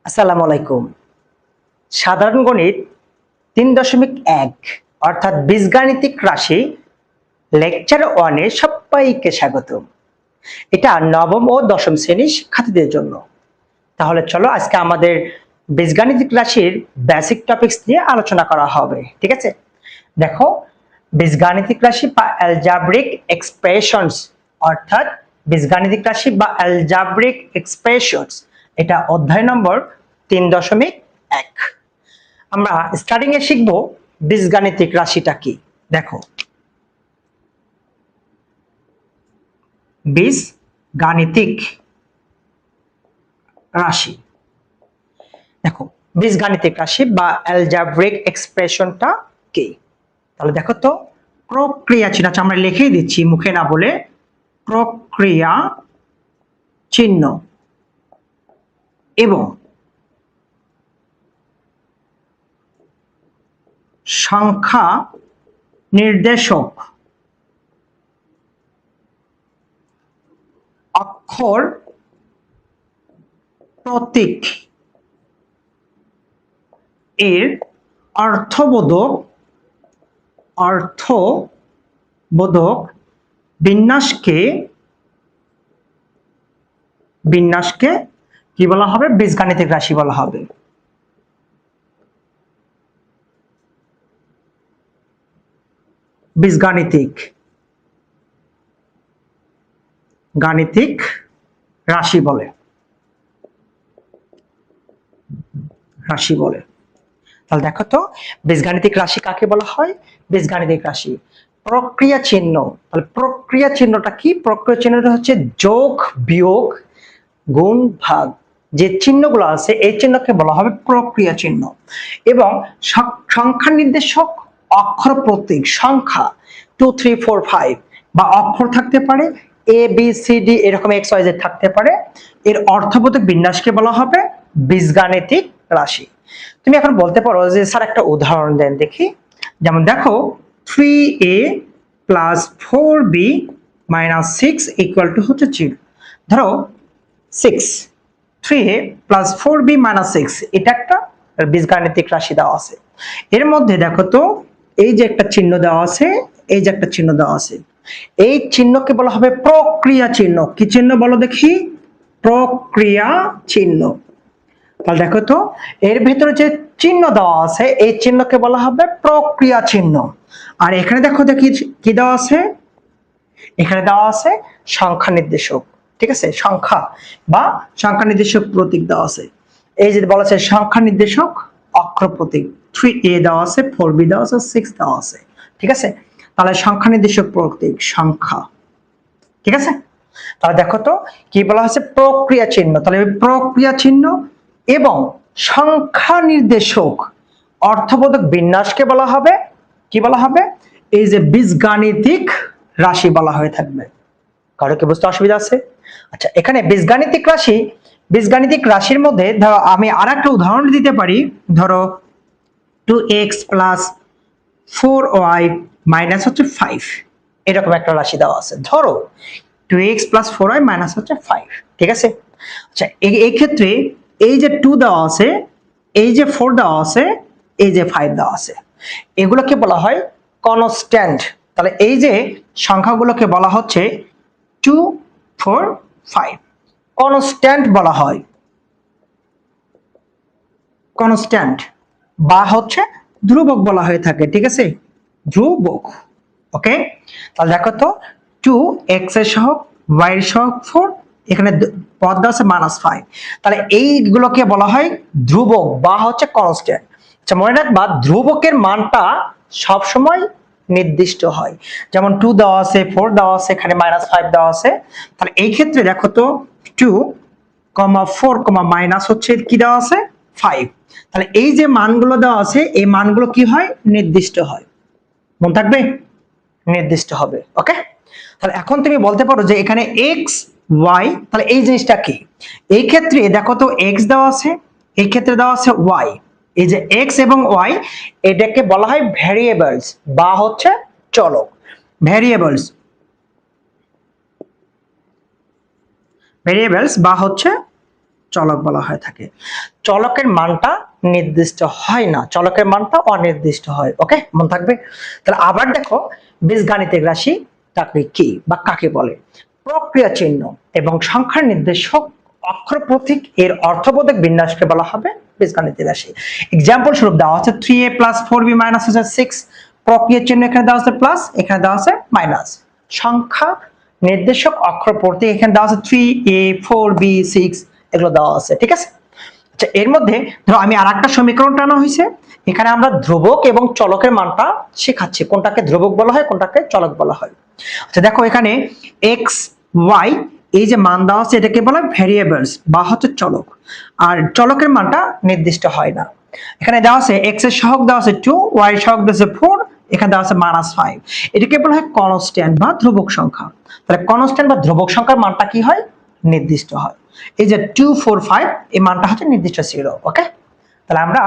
আসসালামু আলাইকুম। সাধারণ গণিত ৩.১ অর্থাৎ বীজগাণিতিক রাশি লেকচার 1 এ সবাইকে স্বাগতম। এটা নবম ও দশম শ্রেণীর শিক্ষার্থীদের জন্য। তাহলে চলো আজকে আমাদের বীজগাণিতিক রাশির বেসিক টপিকস নিয়ে আলোচনা করা হবে। ঠিক আছে? দেখো, বীজগাণিতিক রাশি বা অ্যালজাব্রিক এক্সপ্রেশনস অর্থাৎ বীজগাণিতিক রাশি বা অ্যালজাব্রিক এক্সপ্রেশনস এটা অধ্যায় নম্বর ৩.১। আমরা স্টার্টিং এ শিখব বীজগাণিতিক রাশিটা কি। দেখো, বীজগাণিতিক রাশি, দেখো বীজগাণিতিক রাশি বা অ্যালজাব্রিক এক্সপ্রেশনটা কি। তাহলে দেখো তো, প্রক্রিয়া চিহ্ন আমরা লিখেই দিচ্ছি মুখে না বলে, প্রক্রিয়া চিহ্ন এবং সংখ্যা নির্দেশক অক্ষর প্রতীক এর অর্থবোধক বিন্যাসকে কি বলা হবে? বীজগাণিতিক রাশি বলা হবে। বীজগাণিতিক রাশি বলে। তাহলে দেখো তো, বীজগাণিতিক রাশি কাকে বলা হয়? বীজগাণিতিক রাশি প্রক্রিয়া চিহ্ন। তাহলে প্রক্রিয়া চিহ্নটা কি? প্রক্রিয়া চিহ্নটা হচ্ছে যোগ, বিয়োগ, গুণ, ভাগ, যে চিহ্নগুলো আছে এই চিহ্নকে বলা হবে প্রক্রিয়া চিহ্ন। এবং সংখ্যা নির্দেশক অক্ষর প্রতীক, সংখ্যা 2 3 4 5 বা অক্ষর থাকতে পারে, এ বি সি ডি এরকম এক্স ওয়াই জেড থাকতে পারে, এর অর্থবোধক বিন্যাসকে বলা হবে বীজগাণিতিক রাশি। তুমি এখন বলতে পারো যে স্যার একটা উদাহরণ দেন দেখি। যেমন দেখো, 3a plus 4b minus 6 equal to হচ্ছে 0। ধরো 6, 3a প্লাস 4b মাইনাস 6 এটা একটা বীজগাণিতিক রাশি দেওয়া আছে। এর মধ্যে দেখো তো, এই যে একটা চিহ্ন দেওয়া আছে, এই যে একটা চিহ্ন দেওয়া আছে, এই চিহ্নকে বলা হবে প্রক্রিয়া চিহ্ন। কি চিহ্ন বলো দেখি? প্রক্রিয়া চিহ্ন। তাহলে দেখো তো, এর ভেতরে যে চিহ্ন দেওয়া আছে এই চিহ্নকে বলা হবে প্রক্রিয়া চিহ্ন। আর এখানে দেখো দেখি কি দেওয়া আছে? এখানে দেওয়া আছে সংখ্যা নির্দেশক। ঠিক আছে? সংখ্যা নির্দেশক প্রতীক দেওয়া আছে। এই যে বলা আছে সংখ্যা নির্দেশক অক্ষর প্রতীক, 3a দেওয়া আছে, 4b দেওয়া আছে, 6 দেওয়া আছে। ঠিক আছে? তাহলে সংখ্যা নির্দেশক প্রতীক সংখ্যা। ঠিক আছে? তাহলে দেখো তো, কি বলা হচ্ছে? প্রক্রিয়া চিহ্ন। তাহলে প্রক্রিয়া চিহ্ন এবং সংখ্যা নির্দেশক অর্থবোধক বিন্যাসকে বলা হবে কি বলা হবে? এই যে বীজগাণিতিক রাশি বলা হয়ে থাকবে। কারো কি বুঝতে অসুবিধা আছে? আচ্ছা, এখানে বীজগাণিতিক রাশির মধ্যে ধরো আমি আরেকটা উদাহরণ দিতে পারি। ধরো 2x প্লাস 4y মাইনাস হচ্ছে 5, এরকম একটা রাশি দেওয়া আছে। ধরো 2x প্লাস 4y মাইনাস হচ্ছে 5। ঠিক আছে? আচ্ছা, এই ক্ষেত্রে এই যে 2 দেওয়া আছে, এই যে 4 দেওয়া আছে, এই যে 5 দেওয়া আছে, এগুলোকে বলা হয় কনস্ট্যান্ট। তাহলে এই যে সংখ্যাগুলোকে বলা হচ্ছে 2 4 5, কনস্ট্যান্ট বলা হয়। কনস্ট্যান্ট বা হচ্ছে ধ্রুবক বলা হয়ে থাকে। ঠিক আছে? ধ্রুবক। ওকে? তাহলে দেখো তো, 2x এর সহগ, y এর সহগ 4, এখানে পদ দেওয়া আছে -5। তাহলে এইগুলোকে বলা হয় ধ্রুবক বা হচ্ছে কনস্ট্যান্ট। আচ্ছা, মনে রাখবা ধ্রুবকের মানটা সব সময় নির্দিষ্ট হয়। যেমন 2 দেওয়া আছে, 4 দেওয়া আছে, এখানে -5 দেওয়া আছে। তাহলে এই ক্ষেত্রে দেখো তো, 2, 4, মাইনাস হচ্ছে কি দেওয়া আছে? 5। তাহলে এই যে মানগুলো দেওয়া আছে এই মানগুলো কি হয়? নির্দিষ্ট হয়। মনে থাকবে? নির্দিষ্ট হবে। ওকে? তাহলে এখন তুমি বলতে পারো যে এখানে x y, তাহলে এই জিনিসটা কি? এই ক্ষেত্রে দেখো তো, x দেওয়া আছে, এই ক্ষেত্রে দেওয়া আছে y। এই যে x এবং y এটাকে বলা হয় ভ্যারিয়েবলস বা হচ্ছে চলক। ভ্যারিয়েবলস বা হচ্ছে চলক বলা হয়ে থাকে। চলকের মানটা নির্দিষ্ট হয় না, চলকের মানটা অনির্দিষ্ট হয়। ওকে, মনে থাকবে। তাহলে আবার দেখো বীজগাণিতিক রাশি তাকে কি বা কাকে বলে? প্রক্রিয়া চিহ্ন এবং সংখ্যার নির্দেশক অক্ষর প্রতীক এর অর্থবোধক বিন্যাসকে বলা হবে বীজগাণিতিক রাশি। এক্সাম্পল স্বরূপ দেওয়া হচ্ছে 3a + 4b - 6, প্রক্রিয়া চিহ্ন এখানে দেওয়া আছে প্লাস, এখানে দেওয়া আছে মাইনাস। সংখ্যা নির্দেশক অক্ষর প্রতীক এখানে দেওয়া আছে 3a 4b 6, এগুলো দেওয়া আছে। ঠিক আছে, আচ্ছা এর মধ্যে ধরো আমি আরেকটা সমীকরণ টানা হয়েছে, এখানে আমরা ধ্রুবক এবং চলকের মানটা শেখাচ্ছি, কোনটাকে ধ্রুবক বলা হয় কোনটাকে চলক বলা হয়। আচ্ছা দেখো এখানে x y এই যে মান দেওয়া আছে এটাকে বলা হয় ভেরিয়েবলস বা হচ্ছে চলক, আর চলকের মানটা নির্দিষ্ট হয় না। এখানে দেওয়া আছে x এর সহগ দেওয়া আছে 2, y এর সহগ দেওয়া আছে 4, এখানে দেওয়া আছে -5, এটাকে বলা হয় কনস্ট্যান্ট বা ধ্রুবক সংখ্যা। তাহলে কনস্ট্যান্ট বা ধ্রুবক সংখ্যার মানটা কি হয়? নির্দিষ্ট হয়। এই যে 2 4 5 এই মানটা হচ্ছে নির্দিষ্ট ছিল। ওকে, তাহলে আমরা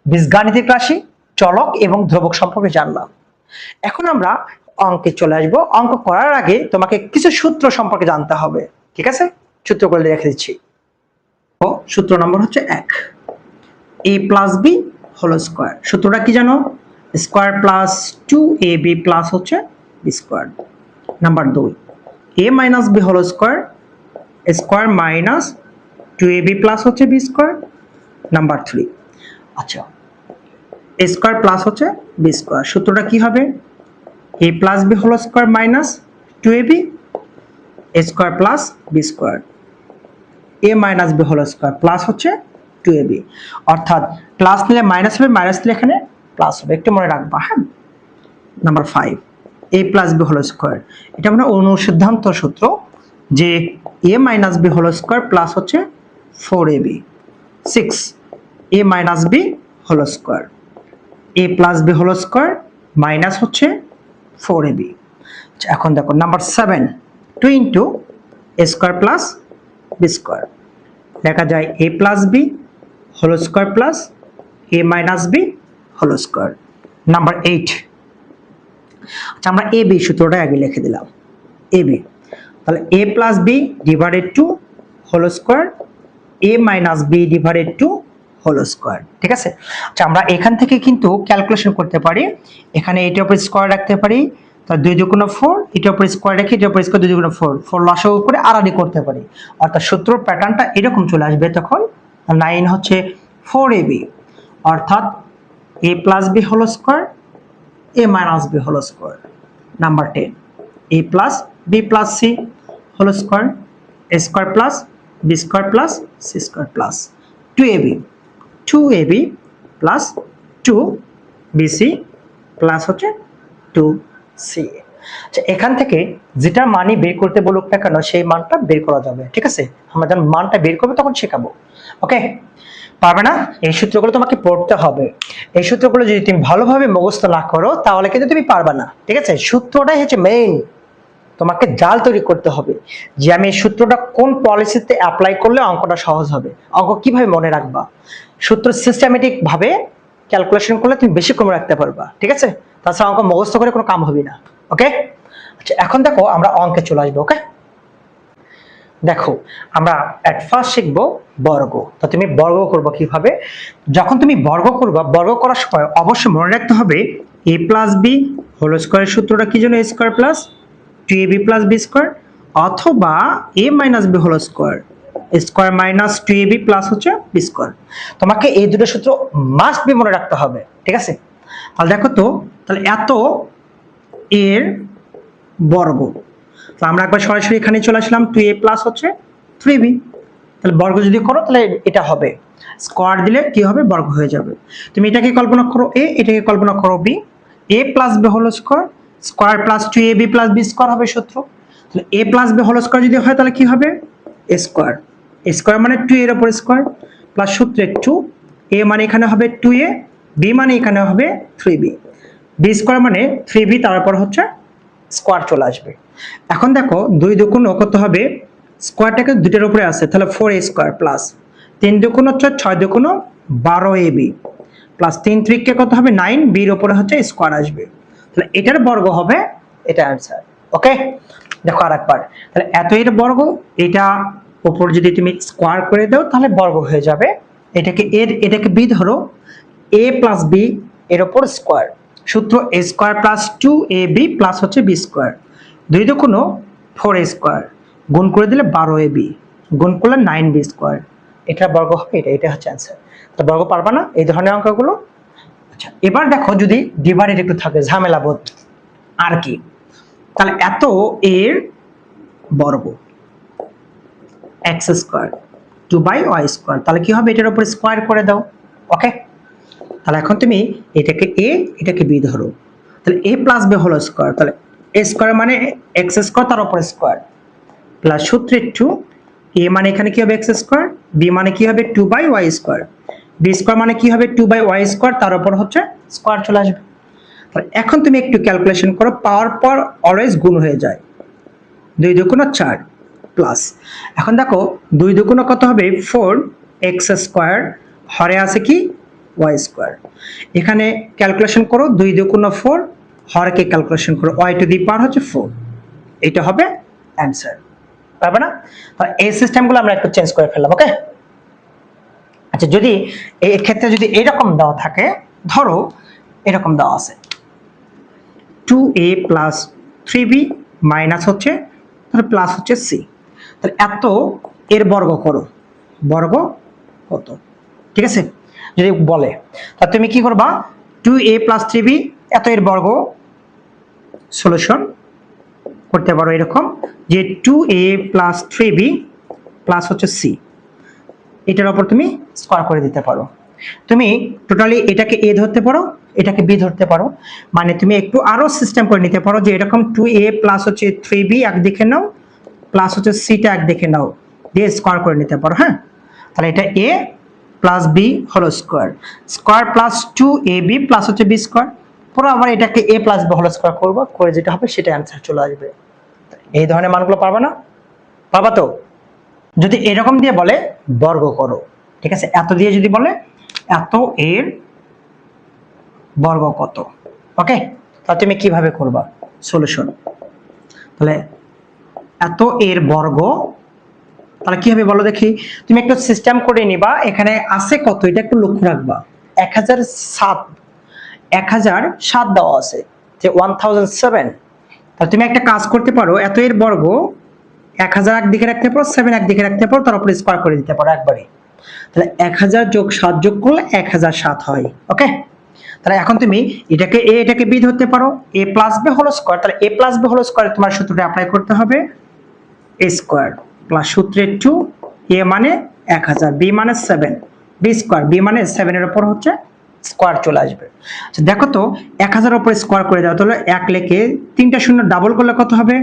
বীজগাণিতিক রাশি, চলক এবং ধ্রুবক সম্পর্কে জানলাম। এখন আমরা অঙ্কে চলে আসব। অঙ্ক করার আগে তোমাকে কিছু সূত্র সম্পর্কে জানতে হবে। ঠিক আছে, সূত্রগুলো রেখে দিচ্ছি। সূত্র নম্বর হচ্ছে 1, a + b হোল স্কয়ার। সূত্রটা কি জানো? স্কয়ার প্লাস 2ab প্লাস হচ্ছে b square. Number 2, a - b whole square, square minus 2ab plus হচ্ছে b স্কয়ার। নাম্বার 3, আচ্ছা a স্কয়ার প্লাস হচ্ছে b স্কয়ার। সূত্রটা কি হবে? a + b whole square minus 2ab a square plus b square. a - b whole square plus হচ্ছে 2ab, অর্থাৎ plus নিলে minus হবে, মাইনাস নিলে এখানে প্লাস হবে, একটু মনে রাখবা। হ্যাঁ, number 5, a + b whole square, এটা মানে অনুসিদ্ধান্ত সূত্র যে a - b whole square plus হচ্ছে 4ab। 6, a - b whole square, a + b whole square minus হচ্ছে 4ab। এখন দেখো number 7, 2 a square plus b square, লেখা যায় a + b whole square plus a - b whole square. Number 8, আচ্ছা আমরা a b সূত্রটা আগে লিখে দিলাম। a b, তাহলে a + b divided 2 whole square a - b divided 2 whole square. ঠিক আছে, আচ্ছা আমরা এখান থেকে কিন্তু ক্যালকুলেশন করতে পারি। এখানে এটার উপর স্কয়ার রাখতে পারি, তাহলে 2 × 4, এটার উপর স্কয়ার রেখে এটার উপর স্কয়ার 2 × 4, 4 লসাগু করে আড়াআড়ি করতে পারি, অর্থাৎ সূত্র প্যাটার্নটা এরকম চলে আসবে। তখন 9 হচ্ছে 4ab, অর্থাৎ a + b whole square a - b whole square. Number 10, a + b + c whole square a square plus b square plus c square plus 2ab plus 2bc plus হচ্ছে 2c। আচ্ছা এখান থেকে যেটা মানই বের করতে বলুক না কেন সেই মানটা বের করা যাবে। ঠিক আছে, আমরা যখন মানটা বের করবো তখন শেখাবো। ওকে, পারবে না? এই সূত্রগুলো তোমাকে পড়তে হবে। এই সূত্রগুলো যদি তুমি ভালোভাবে মুখস্থ না করো তাহলে কিন্তু তুমি পারবে না। ঠিক আছে, সূত্রটাই হচ্ছে মেইন, তোমাকে জাল তৈরি করতে হবে যে আমি এই সূত্রটা কোন পলিসিতে অ্যাপ্লাই করলে অঙ্কটা সহজ হবে, অঙ্ক কিভাবে মনে রাখবা। সূত্র সিস্টেমেটিক ভাবে ক্যালকুলেশন করলে তুমি বেশি কমে রাখতে পারবা। ঠিক আছে, তাছাড়া অঙ্ক মুখস্থ করে কোনো কাম হবে না। ওকে, আচ্ছা এখন দেখো আমরা অঙ্কে চলে আসবো। ওকে, দেখো আমরা এট ফার্স্ট শিখবো বর্গ। তো তুমি বর্গ করবো কিভাবে? যখন তুমি বর্গ করবা, বর্গ করার সময় অবশ্যই মনে রাখতে হবে a + b হোল স্কয়ারের সূত্রটা কি জন্য? a square plus 2ab plus b square, অথবা a - b whole square square minus 2ab plus হচ্ছে b স্কয়ার। তোমাকে এই দুটো সূত্র মাস্ট বি মনে রাখতে হবে। ঠিক আছে, তাহলে দেখো তো, তাহলে এত এর বর্গ, তো আমরা একবার সরাসরি এখানে চলে আসলাম, 2a প্লাস হচ্ছে 3b, তাহলে বর্গ যদি করো তাহলে এটা হবে, স্কয়ার দিলে কি হবে? বর্গ হয়ে যাবে। তুমি এটাকে কল্পনা করো a, এটাকে কল্পনা করো b, a + b whole square square plus 2ab plus b square হবে সূত্র। তাহলে a + b হোল স্কয়ার যদি হয় তাহলে কি হবে? a স্কয়ার, a স্কয়ার মানে 2 এর উপর স্কয়ার প্লাস সূত্রে 2, a মানে এখানে হবে 2a, b মানে এখানে হবে 3b, b স্কয়ার মানে 3b, তারপর হচ্ছে স্কয়ার চলে আসবে। এখন দেখো 2 × 2 কত হবে? স্কয়ারটাকে দুটোর উপরে আছে, তাহলে 4a স্কয়ার প্লাস 3 × 2 হচ্ছে 6 × 2 12ab প্লাস 3 × 3 কত হবে? 9, b এর উপরে হচ্ছে স্কয়ার আসবে, তাহলে এটার বর্গ হবে, এটা आंसर। ওকে, দেখো আরেকবার, তাহলে এত এর বর্গ, এটা উপর যদি তুমি স্কোয়ার করে দাও তাহলে বর্গ হয়ে যাবে। এটাকে বি ধরো, এ প্লাস বি এর উপর স্কোয়ার, সূত্র এ স্কোয়ার প্লাস 2ab প্লাস হচ্ছে বি স্কোয়ার, 2 দুগুণ 4a স্কোয়ার, গুণ করে দিলে 12ab, গুণ করলে 9b স্কোয়ার, এটা বর্গ হবে। এটা হচ্ছে অ্যান্সার। তো বর্গ পারবা না এই ধরনের অঙ্কগুলো। আচ্ছা, এবার দেখো যদি ডিভাইডেড একটু থাকে ঝামেলা বোধ আর কি, তাহলে এত এর বর্গ এক্স স্কোয়ার 2/y স্কোয়ার, তাহলে কি হবে, এটার উপর স্কোয়ার করে দাও। ওকে, তাহলে এখন তুমি এটাকে এ এটাকে বি ধরো, তাহলে এ প্লাস বি হোল স্কোয়ার, তাহলে এ স্কোয়ার মানে এক্স স্কোয়ার তার উপর স্কোয়ার প্লাস সূত্রে 2, এ মানে এখানে কি হবে এক্স স্কোয়ার, বি মানে কি হবে 2/y স্কোয়ার, বি স্কোয়ার মানে কি হবে 2/y স্কোয়ার, তার উপর হচ্ছে স্কোয়ার চলে আসবে। তাহলে এখন তুমি একটু ক্যালকুলেশন করো, পাওয়ার পর অলওয়েজ গুণ হয়ে যায়, 2 দুগুণ 4 প্লাস, এখন দেখো 2 দুগুণ কত হবে 4x স্কোয়ার, হরে আছে কি y স্কোয়ার, এখানে ক্যালকুলেশন করো 2 দুগুণ 4, হরকে ক্যালকুলেশন করো y টু দি পাওয়ার হচ্ছে 4, এটা হবে অ্যান্সার। পারবে না? তাহলে এই সিস্টেমগুলো আমরা একটু চেঞ্জ করে ফেললাম। ওকে, আচ্ছা, যদি এই ক্ষেত্রে যদি এরকম দেওয়া থাকে, ধরো এরকম দেওয়া আছে 2a প্লাস 3b মাইনাস হচ্ছে তাহলে প্লাস হচ্ছে c, তাহলে এত এর বর্গ করো, বর্গ কত, ঠিক আছে। যদি বলে তাহলে তুমি কি করবা, 2a প্লাস 3b এত এর বর্গ, সলিউশন করতে পারো এরকম যে 2a প্লাস 3b প্লাস হচ্ছে c, এটার উপর তুমি স্কোয়ার করে দিতে পারো। তুমি টোটালি এটাকে এ ধরতে পারো, এটাকে বি ধরতে পারো, মানে তুমি একটু আরো সিস্টেম করে নিতে পারো যে এরকম 2a প্লাস হচ্ছে 3b একদিকে নাও, প্লাস হচ্ছে সিটা একদিকে নাও, দিয়ে স্কোয়ার করে নিতে পারো। হ্যাঁ, তাহলে এটা a plus b whole square, square plus 2ab plus হচ্ছে বি স্কোয়ার, পুরো আবার এটাকে a plus b whole square করবো, করে যেটা হবে সেটা অ্যান্সার চলে আসবে। এই ধরনের মানগুলো পারবা না? পাবা তো। যদি এরকম দিয়ে বলে বর্গ করো, ঠিক আছে, এত দিয়ে যদি বলে এত এর বর্গ কত, ওকে, তাহলে তুমি কিভাবে করবা সলিউশন, তাহলে এত এর বর্গ, তাহলে কি হবে বলো দেখি, তুমি একটু সিস্টেম করে নিবা, এখানে আছে কত এটা একটু লক্ষ্য রাখবা, 1007 দেওয়া আছে যে 1007, তাহলে তুমি একটা কাজ করতে পারো, এত এর বর্গ 1000 একদিকে রাখতে পারো, 7 একদিকে রাখতে পারো, তার উপরে স্কোয়ার করে দিতে পারো একবারে, তাহলে 1000 যোগ 7 যোগ করলে 1007 হয়। ওকে, তাহলে এখন তুমি এটাকে এ এটাকে বি ধরতে পারো, এ প্লাস বি হোল স্কোয়ার, তাহলে এ প্লাস বি হোল স্কোয়ার তোমার সূত্রটা অ্যাপ্লাই করতে হবে, এ স্কোয়ার প্লাস সূত্রে 2, এ মানে 1000, বি মানে 7, বি স্কোয়ার, বি মানে 7 এর উপর হচ্ছে স্কোয়ার চলে আসবে। আচ্ছা দেখো তো 1000 এর উপর স্কোয়ার করে দাও, তাহলে 1 লিখে 3টা শূন্য ডাবল করলে কত হবে,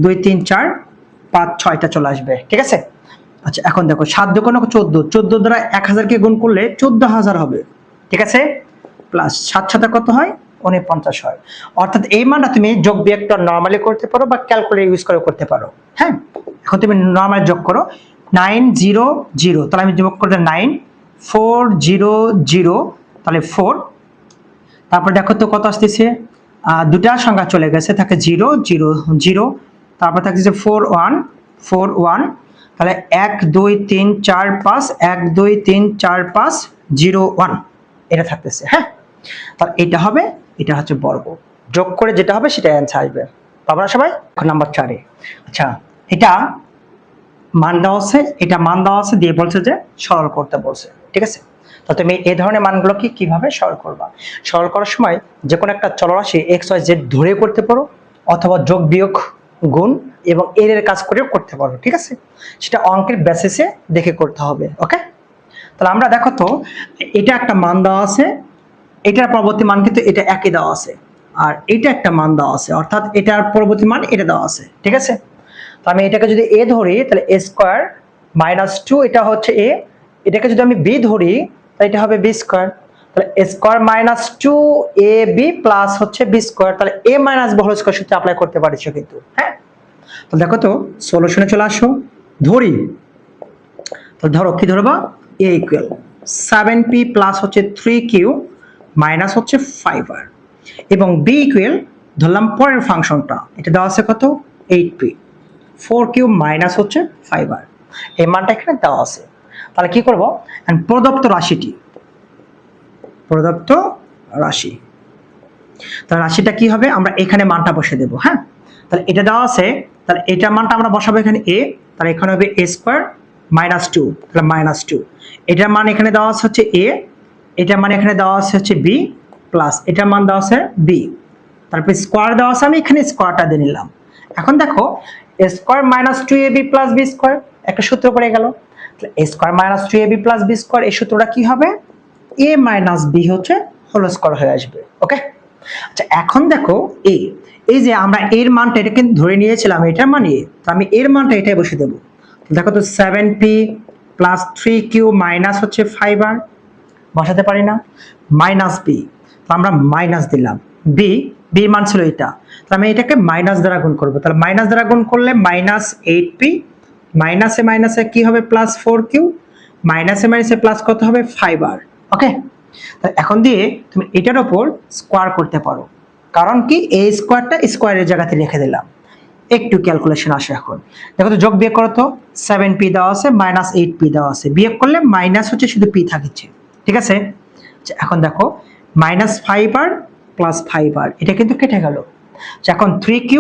2 3 4 5 6টা চলে আসবে, ঠিক আছে। আচ্ছা এখন দেখো 7 দুগুণ 14, 14 দ্বারা 1000 কে গুণ করলে 14000 হবে, ঠিক আছে, প্লাস 7 7 কত হয় 49 হয়, অর্থাৎ এই মানটা তুমি যোগ বিয়োগটা নরমালি করতে পারো বা ক্যালকুলেটর ইউজ করে করতে পারো। হ্যাঁ, এখন তুমি নরমালি যোগ করো 900, তাহলে আমি যোগ করতে 9 400, তাহলে 4, তারপর দেখো তো কত আসতেছে, দুটা সংখ্যা চলে গেছে, থাকে 0 0 0, তারপর থাকছে 4 1 4 1, তাহলে 1 2 3 4 5 1 2 3 4 5 0 1 এটা থাকতেছে। হ্যাঁ, তাহলে এটা হবে, এটা হচ্ছে বর্গ, যোগ করে যেটা হবে সেটা অ্যান্সার আসবে। পাবো না সবাই? এখন নাম্বার 4 এ, আচ্ছা এটা মান দেওয়া আছে, এটা মান দেওয়া আছে দিয়ে বলছে যে সরল করতে বলছে, ঠিক আছে। তো তুমি এই ধরনের মানগুলোকে কিভাবে সরল করবা, সরল করার সময় যে কোনো একটা চলরাশি এক্স ওয়াই জেড ধরে করতে পারো, অথবা যোগ বিয়োগ গুণ এবং এর কাজ করেও করতে পারো, ঠিক আছে, সেটা অঙ্কের বেসিসে দেখে করতে হবে। ওকে, তাহলে আমরা দেখো তো এটা একটা মান দেওয়া আছে, এটার পরবর্তী মান কিন্তু এটা একই দেওয়া আছে, আর এটা একটা মান দেওয়া আছে, অর্থাৎ এটার পরবর্তী মান এটা দেওয়া আছে, ঠিক আছে। তো আমি এটাকে যদি এ ধরি তাহলে এ স্কোয়ার মাইনাস 2 এটা হচ্ছে এ, এটাকে যদি আমি বি ধরি তাহলে এটা হবে বি স্কোয়ার, তাহলে A square minus 2ab plus হচ্ছে বি স্কোয়ার, তাহলে এ মাইনাস বি হোল স্কোয়ার সূত্র অ্যাপ্লাই করতে পারছো কিন্তু। হ্যাঁ, তো দেখো তো সলিউশনে চলে আসো, ধরি, তো ধরো কি ধরবা, এ ইকুয়াল 7p প্লাস হচ্ছে 3q মাইনাস হচ্ছে 5r, এবং বি ইকুয়াল ধরলাম পরের ফাংশনটা, এটা দেওয়া আছে কত 8p, 4 কিউব মাইনাস হচ্ছে 5r, এই মানটা এখানে দেওয়া আছে। তাহলে কি করব, প্রদত্ত রাশিটি, প্রদত্ত রাশি, তাহলে রাশিটা কি হবে, আমরা এখানে মানটা বসে দেব। হ্যাঁ, তাহলে এটা দেওয়া আছে, তাহলে এটার মানটা আমরা বসাবো এখানে a, তাহলে এখানে হবে a স্কয়ার মাইনাস 2, তাহলে মাইনাস 2। এটার মান এখানে দেওয়া আছে হচ্ছে a, এটার মান এখানে দেওয়া আছে হচ্ছে b, প্লাস এটার মান দেওয়া আছে b, তারপর স্কয়ার দেওয়া আছে, আমি এখানে স্কয়ারটা দিয়ে নিলাম। এখন দেখো a square minus 2ab plus b square, একটা সূত্র পড়ে গেল। তাহলে a square minus 2ab plus b square, এই সূত্রটা কি হবে, a মাইনাস b হচ্ছে হোল স্কয়ার হয়ে আসবে। ওকে, আচ্ছা এখন দেখো এই যে আমরা এর মানটা এটা কিন্তু ধরে নিয়েছিলাম, এটার মানে তো আমি এর মানটা এটাই বসে দেবো। দেখো তো 7p প্লাস 3q মাইনাস হচ্ছে 5r, বসাতে পারি না, মাইনাস b, তো আমরা মাইনাস দিলাম b, b মান ছিল এটা, তো আমি এটাকে মাইনাস দ্বারা গুণ করবো। তাহলে মাইনাস দ্বারা গুণ করলে মাইনাস 8p, মাইনাসে মাইনাসে কি হবে প্লাস 4q, মাইনাসে মাইনাসে প্লাস কত হবে 5r। ওকে, এখন দিয়ে তুমি এটার উপর স্কোয়ার করতে পারো, কারণ কি এই স্কোয়ারটা স্কোয়ারের জায়গাতে রেখে দিলাম। একটু ক্যালকুলেশন আসে, এখন দেখো তো যোগ বিয়োগ করো তো, 7p দেওয়া আছে মাইনাস 8p দেওয়া আছে, বিয়োগ করলে মাইনাস হচ্ছে শুধু p থাকছে, ঠিক আছে। এখন দেখো মাইনাস 5r প্লাস 5r, এটা কিন্তু কেটে গেল। এখন 3q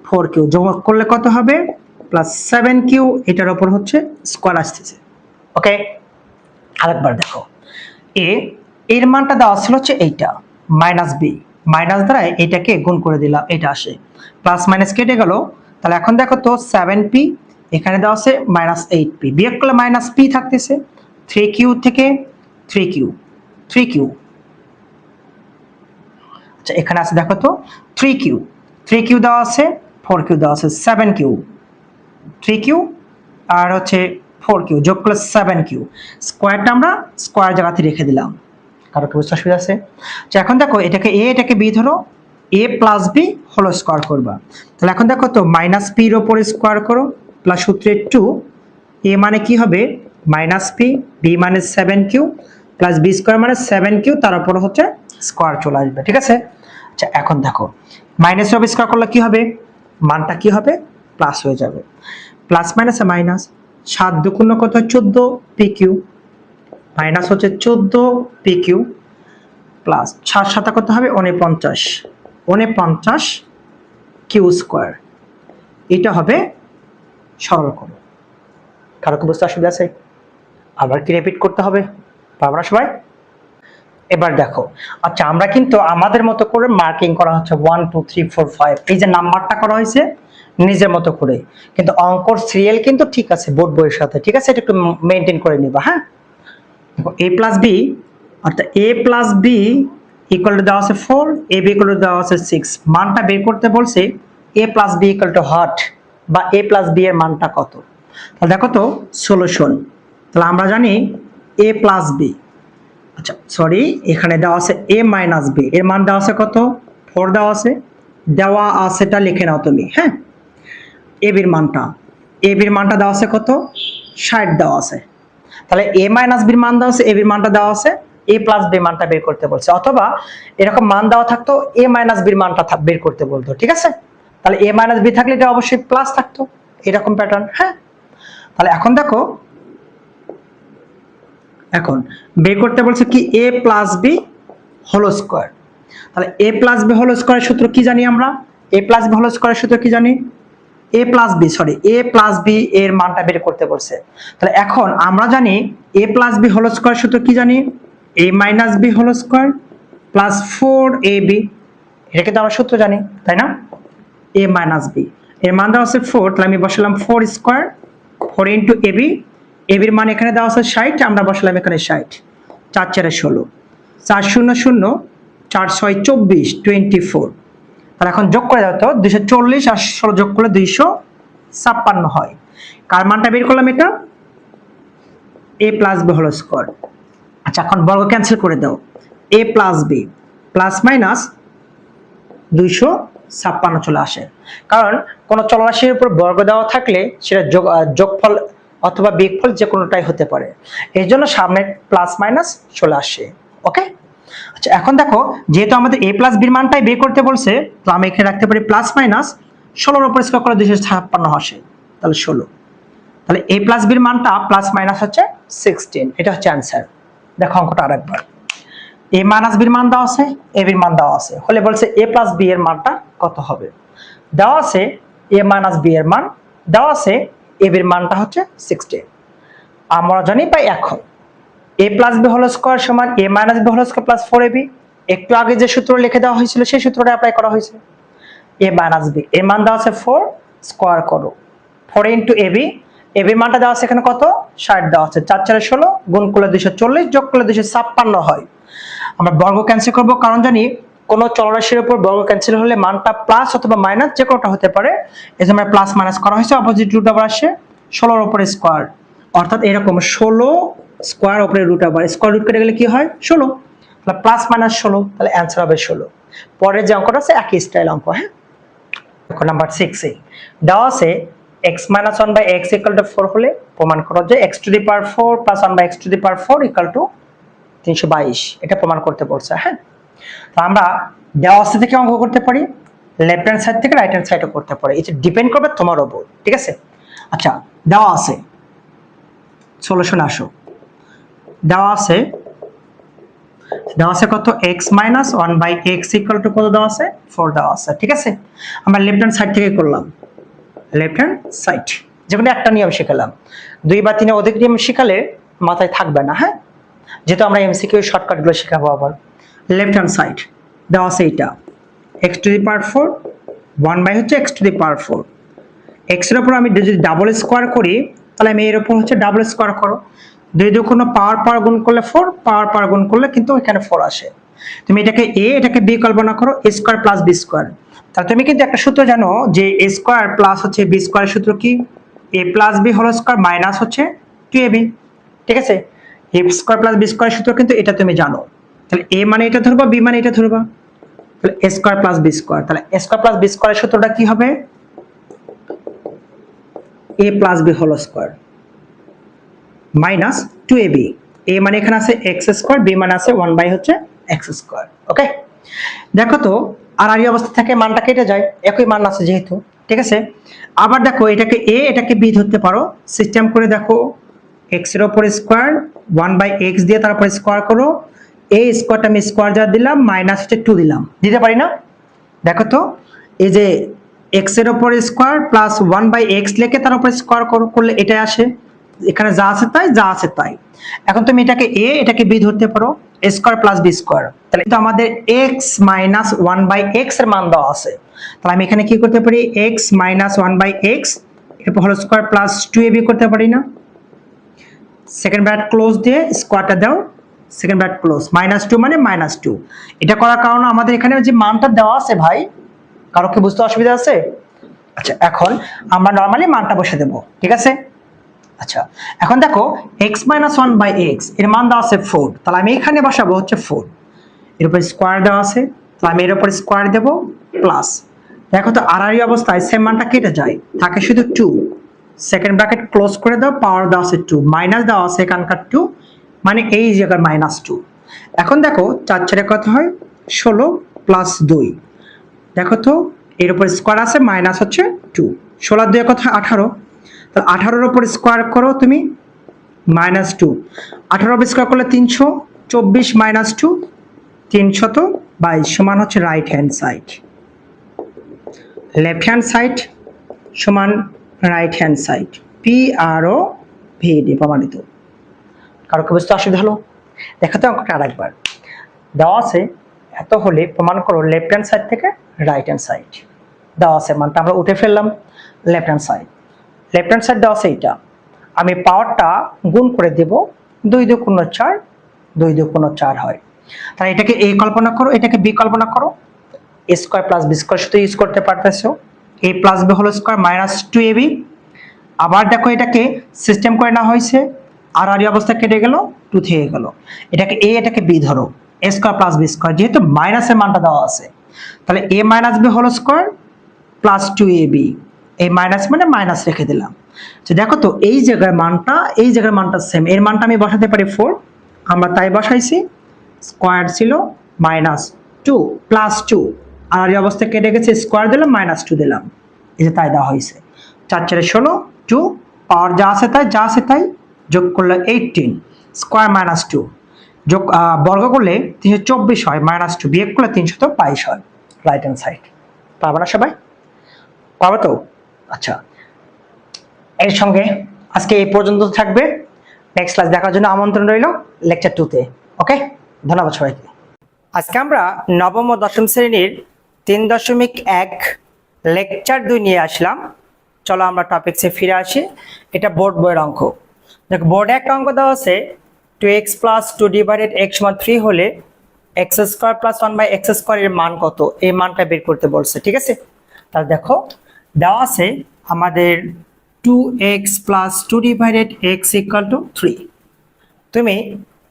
4q যোগ করলে কত হবে, প্লাস 7q, এটার উপর হচ্ছে স্কোয়ার আসতেছে। ওকে, আরেকবার দেখো এর মানটা দেওয়া ছিল হচ্ছে এইটা মাইনাস b, মাইনাস দ্বারা এটাকে গুণ করে দিলাম, এটা আসে, প্লাস মাইনাস কেটে গেল। তাহলে এখন দেখো তো 7p, এখানে দেওয়া আছে মাইনাস 8p, বিয়োগ করলে মাইনাস p থাকতেছে, 3q থেকে 3q, 3q, আচ্ছা এখানে আছে দেখো তো 3q, 3q দেওয়া আছে, 4q দেওয়া আছে, 7q, 3q আর হচ্ছে 4q যোগ করলে 7q, স্কোয়ারটা আমরা স্কোয়ার জায়গাতে রেখে দিলাম। কারো কি বুঝতে অসুবিধা আছে? এখন দেখো এটাকে a, এটাকে b ধরো, a plus b whole square করবা। তাহলে এখন দেখো তো মাইনাস p এর উপরে স্কোয়ার করো, প্লাস সূত্রে 2, a মানে কি হবে মাইনাস p, b মানে 7q, প্লাস b স্কোয়ার মানে 7q, তার উপর হচ্ছে স্কোয়ার চলে আসবে, ঠিক আছে। আচ্ছা এখন দেখো মাইনাস অফ স্কোয়ার করলে কি হবে, মানটা কি হবে প্লাস হয়ে যাবে, প্লাস মাইনাসে মাইনাস, 7 দুগুণ কত 14pq, মাইনাস হচ্ছে 14pq, প্লাস 7 সাথে কত হবে 49 কিউ স্কোয়ার, এটা হবে সরল করো। কারো কি বুঝতে অসুবিধা আছে? আবার কি রিপিট করতে হবে, পারবো না সবাই? এবার দেখো, আচ্ছা আমরা কিন্তু আমাদের মতো করে মার্কিং করা হচ্ছে 1 2 3 4 5, এই যে নাম্বারটা করা হয়েছে নিজের মতো করে, কিন্তু অঙ্কর সিরিয়াল কিন্তু ঠিক আছে বোর্ড বইয়ের সাথে, ঠিক আছে, এটা একটু মেনটেন করে নিবা। হ্যাঁ, দেখো a প্লাস b, অর্থাৎ a plus b equal to দেওয়া আছে 4, a b ইকুয়াল টু দেওয়া আছে 6, মানটা বের করতে বলছে a plus b equal to what, বা a প্লাস b এর মানটা কত। তাহলে দেখো তো সলিউশন, তাহলে আমরা জানি a প্লাস b, আচ্ছা সরি এখানে দেওয়া আছে a মাইনাস b, এর মান দেওয়া আছে কত 4 দেওয়া আছে, দেওয়া আছেটা লিখে নাও তুমি। হ্যাঁ, a b এর মানটা দেওয়া আছে কত 60 দেওয়া আছে, তাহলে a মাইনাস b এর মান দেওয়া আছে, a b এর মানটা দেওয়া আছে, a প্লাস b মানটা বের করতে বলছে, অথবা এরকম মান দেওয়া থাকতো a মাইনাস b এর মানটা বের করতে বলতো, ঠিক আছে। তাহলে a মাইনাস b থাকলে এটা অবশ্যই প্লাস থাকতো, এরকম প্যাটার্ন। হ্যাঁ, তাহলে এখন দেখো এখন বের করতে বলছে কি a plus b whole square, তাহলে a প্লাস b হোল স্কয়ারের সূত্র কি জানি আমরা, a প্লাস b হোল স্কয়ারের সূত্র কি জানি, a প্লাস b এর মানটা বের করতে বলছে। তাহলে এখন আমরা জানি a plus b whole square সূত্র কি জানি, a minus b whole square plus 4ab, এটা কিন্তু আমরা সূত্র জানি তাই না, a মাইনাস b এর মান দেওয়া আছে 4, তাহলে আমি বসালাম 4 স্কয়ার 4 ইন্টু ab, ab এর মান এখানে দেওয়া আছে 60, আমরা বসালাম এখানে 60, 4 4 16, 4 0 0, 4 6 24, 24। তাহলে এখন যোগ করে দাও তো 240 আর 16 যোগ করলে 256 হয়। কার মানটা বের করলাম, এটা a plus b whole square. আচ্ছা এখন বর্গ ক্যান্সেল করে দাও, a plus b plus minus 256 চলে আসে, কারণ কোন চলরাশির উপর বর্গ দেওয়া থাকলে সেটা যোগফল অথবা বিয়োগফল যে কোনোটাই হতে পারে, এই জন্য সামনে প্লাস মাইনাস চলে আসে। ওকে, আচ্ছা এখন দেখো যেহেতু আমাদের a প্লাস b এর মানটাই বের করতে বলছে, তো আমি এখানে রাখতে পারি প্লাস মাইনাস 16 এর উপর স্কয়ার করে 256 আসে, তাহলে 16। তাহলে a প্লাস বির মানটা প্লাস মাইনাস হচ্ছে 16, এটা হচ্ছে অ্যান্সার। দেখো অঙ্কটা আরেকবার, a মাইনাস বির মান দেওয়া আছে, a বির মান দেওয়া আছে, হলে বলছে a প্লাস b এর মানটা কত হবে। দেওয়া আছে a মাইনাস b এর মান, দেওয়া আছে a বির মানটা হচ্ছে 16। আমরা জানি পাই এখন a plus b whole square সমান a minus b whole square plus 4ab। একটু আগে যে সূত্র লিখে দেওয়া হয়েছিল সেই সূত্রটা অ্যাপ্লাই করা হয়েছে। a মাইনাস b এর মান দেওয়া আছে 4, স্কয়ার করো 4 ইনটু ab, ab এর মানটা দেওয়া আছে এখানে কত 60 দেওয়া আছে, 4 4 16, গুণ করলে 240, যোগ করলে 256 হয়। আমরা বর্গ ক্যান্সেল করব, কারণ জানি কোন চলরাশির উপর বর্গ ক্যান্সেল হলে মানটা প্লাস অথবা মাইনাস যে কোনটা হতে পারে, এজন্য আমরা প্লাস মাইনাস করা হয়েছে, অপোজিট রুট আবার আসে 16 এর উপরে স্কয়ার, অর্থাৎ এরকম 16 স্কয়ার উপরে রুট আবার স্কয়ার রুট কেটে গেলে কি হয় 16, তাহলে প্লাস মাইনাস 16, তাহলে অ্যানসার হবে 16। পরের যে অঙ্কটা আছে একই স্টাইল অঙ্ক। হ্যাঁ, দেখো নাম্বার 6 এ দেওয়া আছে x minus 1 by x equal to 4 হলে প্রমাণ করো যে x to the power 4 plus 1 by x to the power 4 equal to 322, এটা প্রমাণ করতে বলছে। হ্যাঁ, তো আমরা দেওয়া অবস্থা থেকে অঙ্ক করতে পারি, লেফট হ্যান্ড সাইড থেকে রাইট হ্যান্ড সাইডও করতে পারি, এটা ডিপেন্ড করবে তোমার উপর, ঠিক আছে। আচ্ছা, দেওয়া আছে সলিউশন আসো, দেওয়া আছে কত x minus 1 by x equal to কত দেওয়া আছে 4 দেওয়া আছে, ঠিক আছে। আমরা লেফট হ্যান্ড সাইড থেকে করলাম, লেফট হ্যান্ড সাইড যেখানে একটা নিয়ম শিখালাম, 2 বা 3 অধিক নিয়ম শিখালে মাথায় থাকবে না। হ্যাঁ, যেহেতু আমরা এমসিকিউ শর্টকাট গুলো শেখাবো। আবার লেফট হ্যান্ড সাইড দেওয়া আছে এটা x to the power 4, 1 by হচ্ছে x to the power 4, x এর উপর আমি যদি ডাবল স্কয়ার করি তাহলে আমি এর উপর হচ্ছে ডাবল স্কয়ার করো, 2 2 কোনো পাওয়ার পাওয়ার গুণ করলে 4, পাওয়ার পাওয়ার গুণ করলে কিন্তু এখানে 4 আসে। তুমি এটাকে a এটাকে b কল্পনা করো, a square plus b square. তাহলে তুমি কিন্তু একটা সূত্র জানো যে a স্কয়ার প্লাস হচ্ছে b স্কয়ারের সূত্র কি, a plus b whole square minus হচ্ছে 2ab, ঠিক আছে। a স্কয়ার প্লাস b স্কয়ারের সূত্র কিন্তু এটা তুমি জানো, তাহলে a মানে এটা ধরবা, b মানে এটা ধরবা, তাহলে a square plus b square, তাহলে a স্কয়ার প্লাস b স্কয়ারের সূত্রটা কি হবে a plus b whole square minus 2ab, a মানে এখানে আছে x স্কয়ার, b মানে আছে 1 বাই হচ্ছে x স্কয়ার। ওকে, দেখো তো আর এই অবস্থা থেকে মানটা কেটে যায়, একই মান আছে যেহেতু, ঠিক আছে। আবার দেখো এটাকে a এটাকে b ধরতে পারো, সিস্টেম করে দেখো x এর উপর স্কয়ার 1 বাই x দিয়ে তারপর স্কয়ার করো, a স্কয়ারটা আমি স্কয়ার যা দিলাম মাইনাস হচ্ছে 2 দিলাম, দিতে পারি না। দেখো তো এই যে x এর উপর স্কয়ার প্লাস 1 বাই x লিখে তার উপর স্কয়ার করলে এটাই আসে, এখানে যা আছে তাই, যা আছে তাই। এখন তুমি এটাকে a এটাকে b ধরতে পারো, a square plus b square, তাহলে তো আমাদের x মাইনাস 1 বাই x এর মান দেওয়া আছে, তাহলে আমি এখানে কি করতে পারি x মাইনাস 1 বাই x এরপর হোল স্কয়ার প্লাস 2ab করতে পারি না, সেকেন্ড ব্র্যাকেট ক্লোজ দিয়ে স্কয়ারটা দাও, সেকেন্ড ব্র্যাকেট ক্লোজ, মাইনাস 2 মানে মাইনাস 2। এটা করার কারণে আমাদের এখানে যে মানটা দেওয়া আছে ভাই, কারো কি বুঝতে অসুবিধা আছে? আচ্ছা, এখন আমরা নরমালি মানটা বসে দেব, ঠিক আছে। আচ্ছা, এখন দেখো x minus 1 by x এর মান দেওয়া আছে 4, তাহলে আমি এখানে বসাবো হচ্ছে 4, এর উপর স্কয়ার দেওয়া আছে, তাহলে আমি এর উপর স্কয়ার দেব প্লাস, দেখো তো আর অবস্থায় সেম মানটা কেটে যায়, থাকে শুধু 2, সেকেন্ড ব্র্যাকেট ক্লোজ করে দাও, পাওয়ার দেওয়া আছে 2, মাইনাস দেওয়া আছে এখানকার 2, মানে এই জায়গার মাইনাস 2। এখন দেখো 4 4 কত হয় 16 প্লাস 2, দেখো তো এর উপর স্কয়ার আছে মাইনাস হচ্ছে 2, 16 2 কত হয় 18, তাহলে 18 এর উপর স্কয়ার করো তুমি মাইনাস 2, 18 উপর স্কয়ার করলে 324 মাইনাস 2 322 সমান হচ্ছে right hand side, left hand side সমান right hand side, P R ও ভি ডি প্রমাণিত। কারো কি বুঝতে অসুবিধা হলো? দেখো তো অঙ্কটা আরেকবার, দেওয়া আছে এত হলে প্রমাণ করো লেফট হ্যান্ড সাইড থেকে রাইট হ্যান্ড সাইড, দেওয়া আছে মানটা আমরা উঠে ফেললাম, left hand side, left hand side দেওয়া আছে এইটা, আমি পাওয়ারটা গুণ করে দেব, 2 2 গুণ 4, 2 2 গুণ 4 হয়, তাহলে এটাকে a কল্পনা করো, এটাকে b কল্পনা করো, a square plus b square শুধু ইউজ করতে পারতেছো, a plus b whole square minus 2ab। আবার দেখো এটাকে সিস্টেম করে না হয়েছে, আর আর অবস্থা কেটে গেল, 2 থেকে গেল, এটাকে a এটাকে b ধরো, a square plus b square, যেহেতু মাইনাসের মানটা দেওয়া আছে, তাহলে a minus b whole square plus 2ab, এই মাইনাস মানে মাইনাস রেখে দিলাম। তো দেখো তো এই জায়গার মানটা এই জায়গার মানটা সেম, এর মানটা আমি বসাতে পারি 4, আমরা তাই বসাইছি, স্কয়ার ছিল মাইনাস 2 প্লাস 2, আর এই অবস্থা কেটে গেছে, স্কয়ার দিলাম মাইনাস 2 দিলাম, এই যে তাই দেওয়া হয়েছে। 4 4 16, 2 পাওয়ার যা আছে তাই যোগ করলে 18 স্কোয়ার মাইনাস 2 যোগ বর্গ করলে 324 হয়, মাইনাস 2 বিয়োগ করলে 322 হয়। রাইট হ্যান্ড সাইড পারবে না সবাই? পারবে তো? আচ্ছা, এর সঙ্গে আজকে এই পর্যন্ত থাকবে। নেক্সট ক্লাস দেখার জন্য আমন্ত্রণ রইল লেকচার 2 তে। ওকে, ধন্যবাদ সবাইকে। আজকে আমরা নবম ও দশম শ্রেণীর 3.1 লেকচার 2 নিয়ে আসলাম। চলো আমরা টপিকসে ফিরে আসি। এটা বোর্ড বইয়ের অঙ্ক। দেখো, বোর্ডে একটা অঙ্ক দেওয়া আছে 2x + 2 / x = 3 হলে x² + 1/x² এর মান কত, এই মানটা বের করতে বলছে। ঠিক আছে, তাহলে দেখো দেওয়া আছে আমাদের 2x + 2 / x = 3। তুমি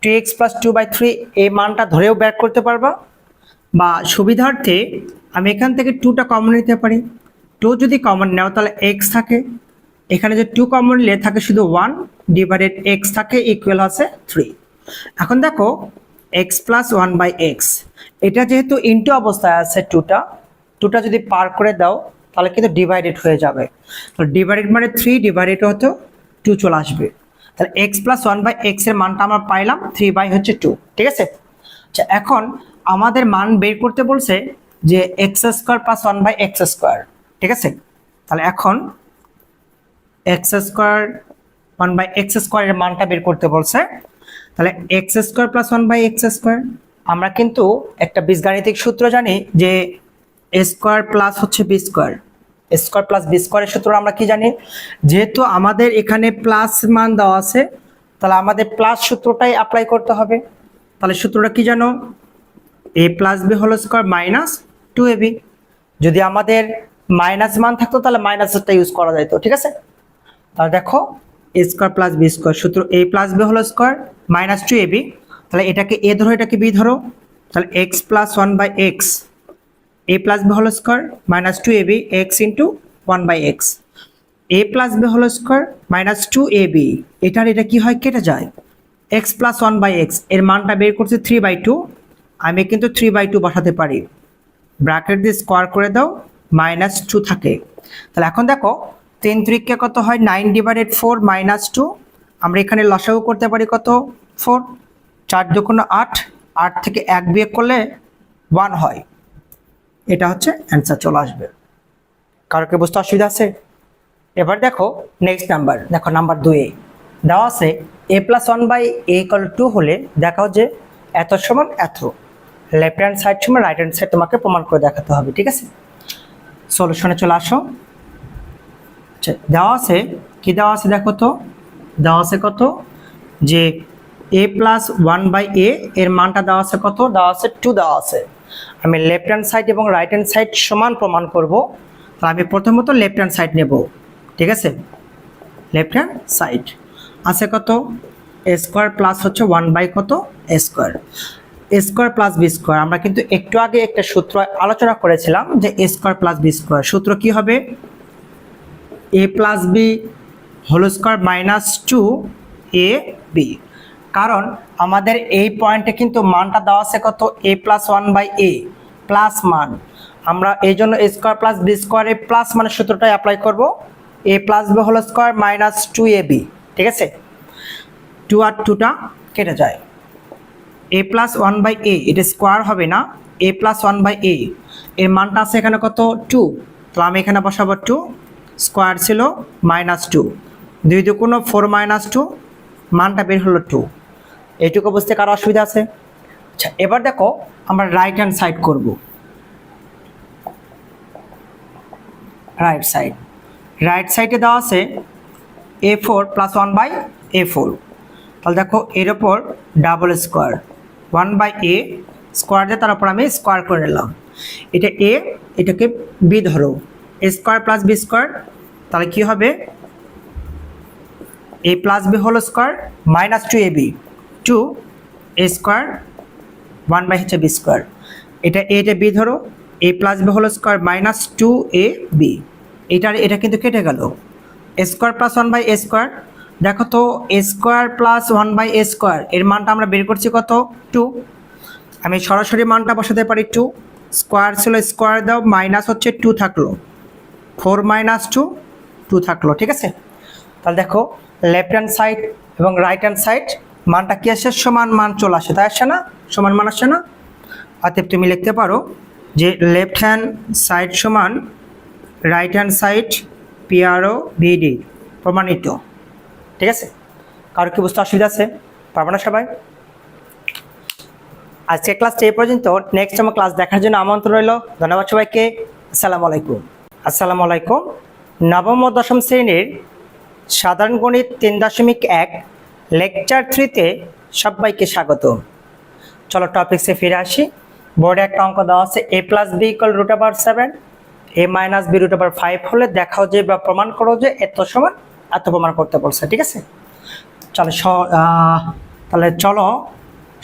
2x + 2/3 এই মানটা ধরেও বের করতে পারবা, বা সুবিধার্থে আমি এখান থেকে 2টা কমন নিতে পারি। 2 যদি কমন নাও তাহলে x থাকে, এখানে যে 2 কমন নিলে থাকে শুধু 1 / x থাকে ইকুয়াল আছে 3। এখন দেখো x + 1/x, এটা যেহেতু ইনটু অবস্থায় আছে 2টা যদি পার করে দাও তাহলে কিন্তু ডিভাইডেড হয়ে যাবে। তো ডিভাইডেড মানে 3 ডিভাইডেড হতো 2 চলে আসবে। তাহলে x + 1/x এর মানটা আমরা পাইলাম 3/2। ঠিক আছে, আচ্ছা এখন আমাদের মান বের করতে বলছে যে x² + 1/x²। ঠিক আছে, তাহলে এখন x² 1/x² এর মানটা বের করতে বলছে। তাহলে x² + 1/x², আমরা কিন্তু একটা বীজগাণিতিক সূত্র জানি যে a² + b²। a² + b² এর সূত্র আমরা কি জানি? যেহেতু আমাদের এখানে প্লাস মান দেওয়া আছে তাহলে আমাদের প্লাস সূত্রটাই অ্যাপ্লাই করতে হবে। তাহলে সূত্রটা কি জানো? a + b² - 2ab। যদি আমাদের মাইনাস মান থাকতো তাহলে মাইনাসটা ইউজ করা যেত। ঠিক আছে, তাহলে দেখো a² + b² সূত্র a + b² - 2ab। তাহলে এটাকে a ধরো, এটাকে b ধরো। তাহলে x + 1/x, a + b² - 2ab x * 1/x, a + b² - 2ab, এটা কি হয়? কেটে যায়। x + 1/x এর মানটা বের করছে 3/2। আমি কিন্তু 3/2 বসাতে পারি, ব্র্যাকেট দিয়ে স্কোয়ার করে দাও, -2 থাকে। তাহলে এখন দেখো 3 3 কত হয়? 9/4 - 2। আমরা এখানে লসাগু করতে পারি কত? 4। 4 × 2 = 8, 8 থেকে 1 বিয়োগ করলে 1 হয়। এটা হচ্ছে অ্যান্সার চলে আসবে। কারো কি বুঝতে অসুবিধা আছে? এবার দেখো নেক্সট নাম্বার, দেখো নাম্বার 2 এ দেওয়া আছে a + 1/a = 2 হলে দেখাও যে এত সমান এত। লেফট হ্যান্ড সাইড সমান রাইট হ্যান্ড সাইড তোমাকে প্রমাণ করে দেখাতে হবে। ঠিক আছে, সলিউশনে চলে আসো। আচ্ছা, দেওয়া আছে কি দেওয়া আছে দেখো তো, দেওয়া আছে কত যে a + 1/a এর মানটা দেওয়া আছে কত? দেওয়া আছে 2 দেওয়া আছে। আমি লেফট হ্যান্ড সাইড এবং রাইট হ্যান্ড সাইড সমান প্রমাণ করব। তো আমি প্রথমত লেফট হ্যান্ড সাইড নেব। ঠিক আছে, লেফট হ্যান্ড সাইড আছে কত? a² + হচ্ছে 1/ কত? a²। a² + b², আমরা কিন্তু একটু আগে একটা সূত্র আলোচনা করেছিলাম যে a² + b²। সূত্র কি হবে? a + b² - 2ab। কারণ আমাদের এই পয়েন্টে কিন্তু মানটা দেওয়া আছে কত? a + 1/a প্লাস মান। আমরা এই জন্য a² + b² এর প্লাস মানের সূত্রটাই অ্যাপ্লাই করব, a + b² - 2ab। ঠিক আছে, 2 আর 2টা কেটে যায়। a + 1/a, এটা স্কোয়ার হবে না, a + 1/a এর মানটা আছে এখানে কত? 2। তো আমি এখানে বসাবো 2, স্কোয়ার ছিল -2, 2 × 2 = 4 - 2, মানটা বের হলো 2। এইটুকু বুঝতে কারো অসুবিধা আছে? আচ্ছা, এবার দেখো আমরা রাইট হ্যান্ড সাইড করব। রাইট সাইডে দেওয়া আছে a4 + 1/a4। তাহলে দেখো এর ওপর ডাবল স্কোয়ার 1/a স্কোয়ার দিয়ে তার উপর আমি স্কোয়ার করে নিলাম। এটা a, এটাকে b ধরো, a² + b²। তাহলে কি হবে? a + b² - 2ab, 2a², 1/b²। এটা a, এটা b ধরো, a + b² - 2ab। এটা কিন্তু কেটে গেল। a² + 1/a², দেখো তো a² + 1/a² এর মানটা আমরা বের করছি কত? 2। আমি সরাসরি মানটা বসাতে পারি 2, স্কোয়ার ছিল স্কোয়ার দাও, মাইনাস হচ্ছে 2 থাকলো, 4 - 2 2 থাকলো, ঠিক আছে। তাহলে দেখো লেফট হ্যান্ড সাইড এবং রাইট হ্যান্ড সাইড মানটা কি আসে, সমান মান চলে আসে, তাই আসে না, সমান মান আসে না। অতএব তুমি লিখতে পারো যে লেফট হ্যান্ড সাইড সমান right hand side PRO VD প্রমাণিত, ঠিক আছে। কারো কি বুঝতে অসুবিধা আছে? পারবো না সবাই? আজকে ক্লাসটা এই পর্যন্ত। নেক্সট আমার ক্লাস দেখার জন্য আমন্ত্রণ রইল। ধন্যবাদ সবাইকে। আসসালামু আলাইকুম। আসসালামু আলাইকুম। নবম ও দশম শ্রেণীর সাধারণ গণিত 3.1 লেকচার 3তে সবাইকে স্বাগত। চলো টপিকসে ফিরে আসি। বোর্ডে একটা অঙ্ক দেওয়া আছে a + b = √7, a - b √5 হলে দেখাও যে বা প্রমাণ করো যে এত সমান এত প্রমাণ করতে বলছে, ঠিক আছে। চলো তাহলে চলো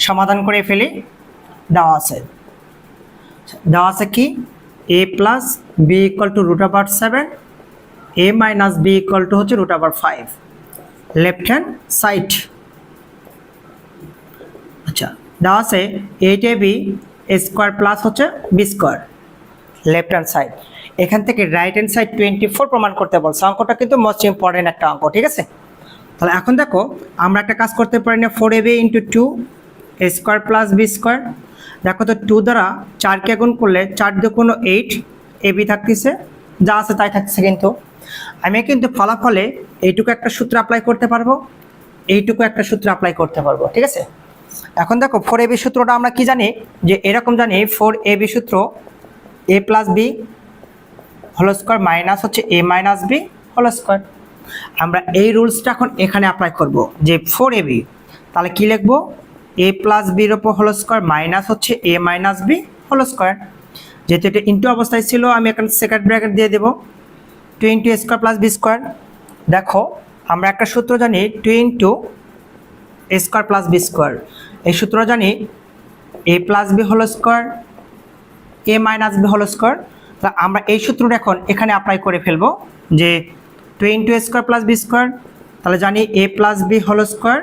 সমাধান করে ফেলি। দেওয়া আছে কি a + b = √7, a - b হচ্ছে √5 লেফট হ্যান্ড সাইড। আচ্ছা, দেওয়া আছে 8ab স্কোয়ার প্লাস হচ্ছে b square left hand side. এখান থেকে রাইট হ্যান্ড সাইড 24 প্রমাণ করতে বলছে। অঙ্কটা কিন্তু মোস্ট ইম্পর্টেন্ট একটা অঙ্ক, ঠিক আছে। তাহলে এখন দেখো আমরা একটা কাজ করতে পারি না, 4ab × 2 square plus b square. দেখো তো 2 দ্বারা 4কে গুণ করলে 4 × 2 = 8, ab থাকতেছে, যা আছে তাই থাকছে। কিন্তু আমি কিন্তু ফলাফলে এইটুকু একটা সূত্র অ্যাপ্লাই করতে পারবো, এইটুকু একটা সূত্র অ্যাপ্লাই করতে পারবো, ঠিক আছে। এখন দেখো 4ab সূত্রটা আমরা কি জানি, যে এরকম জানি 4ab সূত্র a + b whole square minus হচ্ছে a - b হোল স্কোয়ার। আমরা এই রুলসটা এখন এখানে অ্যাপ্লাই করব যে 4ab, তাহলে কি লিখবো, a + b এর উপর হোল স্কোয়ার মাইনাস হচ্ছে a - b হোল স্কোয়ার। যেহেতু এটা ইন্টু অবস্থায় ছিল, আমি এখানে সেকেন্ড ব্র্যাকেট দিয়ে দেবো 2 × a স্কোয়ার + b স্কোয়ার। দেখো আমরা একটা সূত্র জানি 2 × a স্কোয়ার + b স্কোয়ার। এই সূত্র জানি a + b whole square a - b whole square. তা আমরা এই সূত্রটা এখন এখানে অ্যাপ্লাই করে ফেলবো যে 2 × a স্কোয়ার + b স্কোয়ার, তাহলে জানি a + b whole square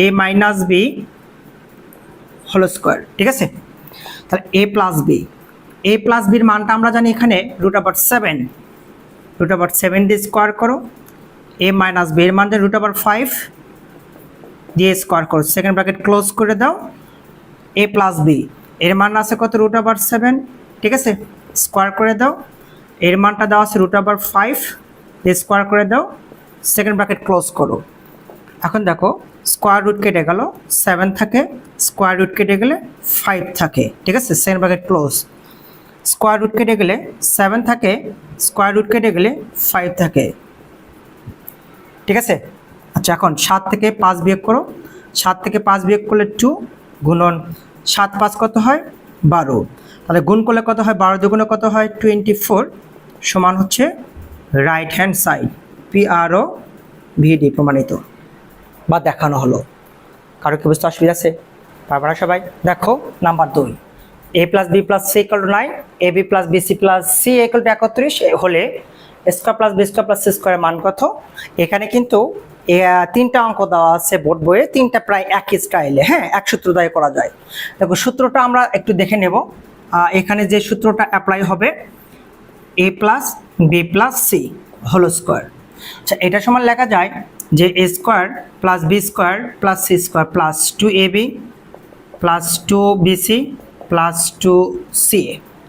a - b whole square, ঠিক আছে। তাহলে a + b এর মানটা আমরা জানি এখানে √7, √7 দিয়ে স্কোয়ার করো, a - b এর মান জানি √5 দিয়ে স্কোয়ার করো, সেকেন্ড ব্র্যাকেট ক্লোজ করে দাও। a + b এর মান আছে কত, √7, ঠিক আছে, স্কোয়ার করে দাও। এর মানটা দেওয়া আছে √5 দিয়ে স্কোয়ার করে দাও, সেকেন্ড ব্র্যাকেট ক্লোজ করো। এখন দেখো স্কোয়ার রুট কেটে গেল, 7 থাকে, স্কোয়ার রুট কেটে গেলে 5 থাকে, ঠিক আছে, second bracket close. Square root কেটে গেলে 7 থাকে, স্কোয়ার রুট কেটে গেলে 5 থাকে, ঠিক আছে। আচ্ছা, এখন 7 থেকে 5 বিয়োগ করো, 7 থেকে 5 বিয়োগ করলে 2 গুণন 7 × 5 কত হয়, 12। তাহলে গুণ করলে কত হয়, 12 × 2 কত হয়, 24 সমান হচ্ছে right hand side PRO VD প্রমাণিত বা দেখানো হলো। কারো কি বুঝতে অসুবিধা আছে? পারবে না সবাই? দেখো number 2, a + b + c = 9, ab + bc + c = 31 হলে স্কোয়ার + b স্কোয়ার + c স্কোয়ারের মান কত? এখানে কিন্তু 3টা অঙ্ক দেওয়া আছে বোর্ড বইয়ে, 3টা প্রায় একই স্টাইলে, হ্যাঁ, এক সূত্র দিয়ে করা যায়। দেখো সূত্রটা আমরা একটু দেখে নেব। এখানে যে সূত্রটা অ্যাপ্লাই হবে a + b + c whole square. আচ্ছা, এটা সমান লেখা যায় যে a square + b square + c square + 2ab + 2bc + 2ca,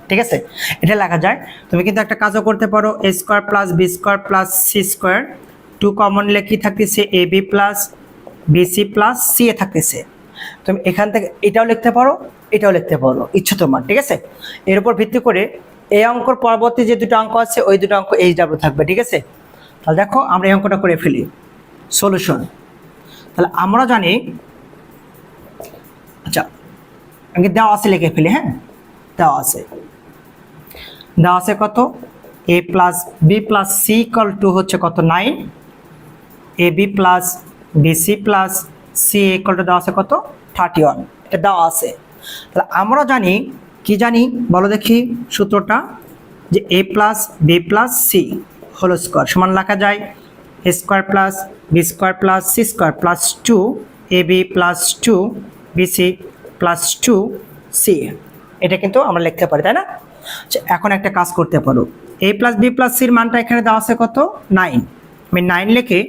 ঠিক আছে, এটা লেখা যায়। তুমি কিন্তু একটা কাজও করতে পারো, a square + b square + c square, 2 common নিলে কি থাকতেছে, ab + bc + ca থাকতেছে। তুমি এখান থেকে এটাও লিখতে পারো, এটাও লিখতে পারো, ইচ্ছা তোমার, ঠিক আছে। এর উপর ভিত্তি করে এই অঙ্কর পরবর্তী যে দুটো অঙ্ক আছে ওই দুটো অঙ্ক HW থাকবে, ঠিক আছে। তাহলে দেখো আমরা এই অঙ্কটা করে ফেলি। সলিউশন, তাহলে আমরা জানি, আচ্ছা আমি দেওয়া আছে লিখে ফেলি, হ্যাঁ, দেওয়া আছে কত, a + b + c = হচ্ছে কত, 9, ab + bc + c = দেওয়া আছে কত, 31, এটা দেওয়া আছে। তাহলে আমরা জানি কি জানি বলো দেখি সূত্রটা, যে a + b + c whole square সমান লেখা যায় a square + b square + c square + 2ab + 2bc + 2ca। এটা কিন্তু আমরা লিখতে পারি, তাই না? আচ্ছা, এখন একটা কাজ করতে পারো, a প্লাস বি প্লাস সির মানটা এখানে দেওয়া আছে কত 9, আমি 9 লিখে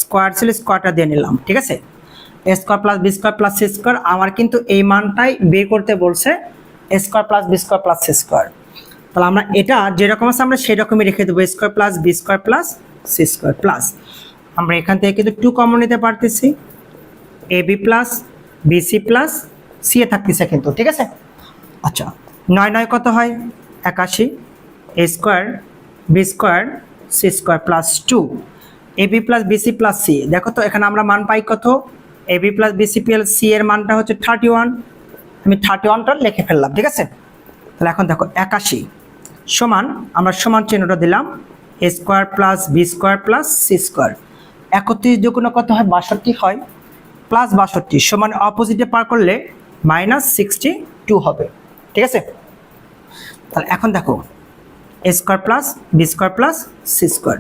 স্কোয়ার ছিল স্কোয়ারটা দিয়ে নিলাম, ঠিক আছে। A square plus B square plus C square, আমার কিন্তু এই মানটাই বের করতে বলছে, a square plus B square plus C square. তাহলে আমরা এটা যেরকম আছে আমরা সেই রকমই রেখে দেবো, a square plus B square plus C square plus, আমরা এখান থেকে কিন্তু 2 কমন নিতে পারতেছি, a B plus BC plus c a থাকতেছে কিন্তু, ঠিক আছে। আচ্ছা, 9 9 কত হয় 81, A square B square C square plus 2 A B plus BC plus C. দেখো তো এখানে আমরা মান পাই কত, A B plus BC plus C এর মানটা হচ্ছে 31, আমি 31টা লিখে ফেললাম, ঠিক আছে। তাহলে এখন দেখো 81 সমান, আমরা সমান চিহ্নটা দিলাম, A square plus B square plus C square, 31 যোগ কত হয় 62 হয়, প্লাস 62 সমান অপোজিটে পার করলে -62 হবে, ঠিক আছে। তাহলে এখন দেখো A square plus B square plus C square.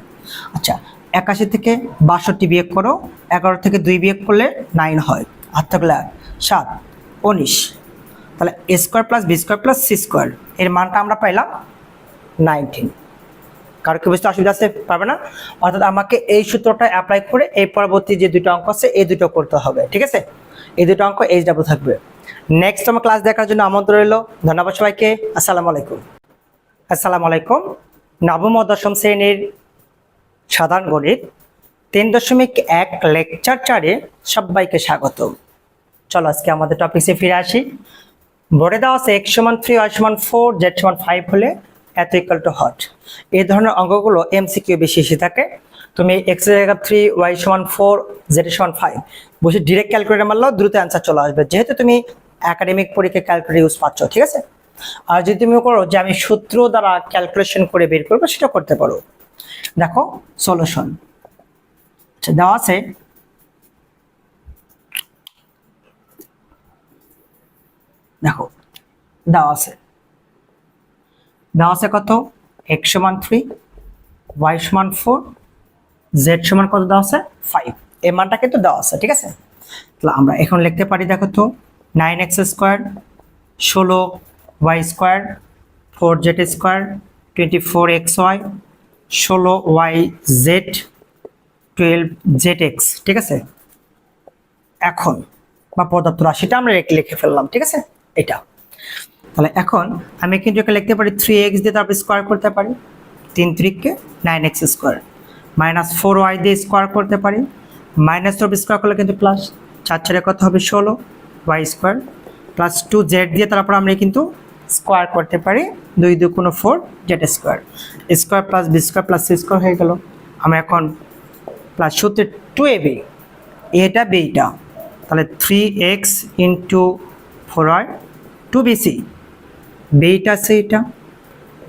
আচ্ছা, 81 থেকে 62 বিয়োগ করো, 11 থেকে 2 বিয়োগ করলে 9 হয়, আর থাকলে 7 19, তাহলে A square plus B square plus C square এর মানটা আমরা পাইলাম 19। কারো কি বুঝতে অসুবিধা আছে, পারবে না? অর্থাৎ আমাকে এই সূত্রটা অ্যাপ্লাই করে এই পরবর্তী যে দুটো অঙ্ক আছে এই দুটো করতে হবে, ঠিক আছে। এই দুটো অঙ্ক এইচ ডাবল থাকবে। নেক্সট আমার ক্লাস দেখার জন্য আমন্ত্রণ রইল। ধন্যবাদ সবাইকে। আসসালামু আলাইকুম। আসসালামু আলাইকুম। নবম ও দশম শ্রেণীর সাধারণ গণিত 3.1 লেকচার 4-এ সবাইকে স্বাগত। চলো আজকে আমাদের টপিকে ফিরে আসি। বোর্ডে দেওয়া আছে x = 3, y = 4, z = 5 হলে এত ইকুয়াল টু হট। এই ধরনের অঙ্কগুলো এমসিকিউ বেশি এসে থাকে। তুমি x এর জায়গায় 3, y = 4, z = 5 বসে ডিরেক্ট ক্যালকুলেটর মারলেও দ্রুত অ্যান্সার চলে আসবে, যেহেতু তুমি একাডেমিক পরীক্ষায় ক্যালকুলেটর ইউজ পাচ্ছ, ঠিক আছে। আর যদি তুমি করো যে আমি সূত্র দ্বারা ক্যালকুলেশন করে বের করবো, সেটা করতে পারো। দেখো সলিউশন দেওয়া আছে, দেখো দেওয়া আছে কত, x = 3, y = 4, z = কত দেওয়া আছে 5, এই মানটা কিন্তু দেওয়া আছে, ঠিক আছে। তাহলে আমরা এখন লিখতে পারি, দেখো তো 9x² 16y², 4z² 24xy, 16yz 12zx, ঠিক আছে। এখন বা প্রদত্ত রাশিটা আমরা লিখে ফেললাম, ঠিক আছে। এটা তাহলে এখন আমি কিন্তু এখানে লিখতে পারি 3x দিয়ে তারপর স্কোয়ার করতে পারি, 3 3 9x² -4y দিয়ে স্কোয়ার করতে পারি, -4 স্কোয়ার করলে কিন্তু প্লাস 4 4 কত হবে 16y² প্লাস 2z দিয়ে তারপর আমরা কিন্তু স্কোয়ার করতে পারি, 2 2 4 z² square plus B square plus C square হয়ে গেল। আমরা এখন প্লাস সূত্রে 2ab, এটা বেটা, তাহলে 3x * 4y 2bc, বেটা আছে এটা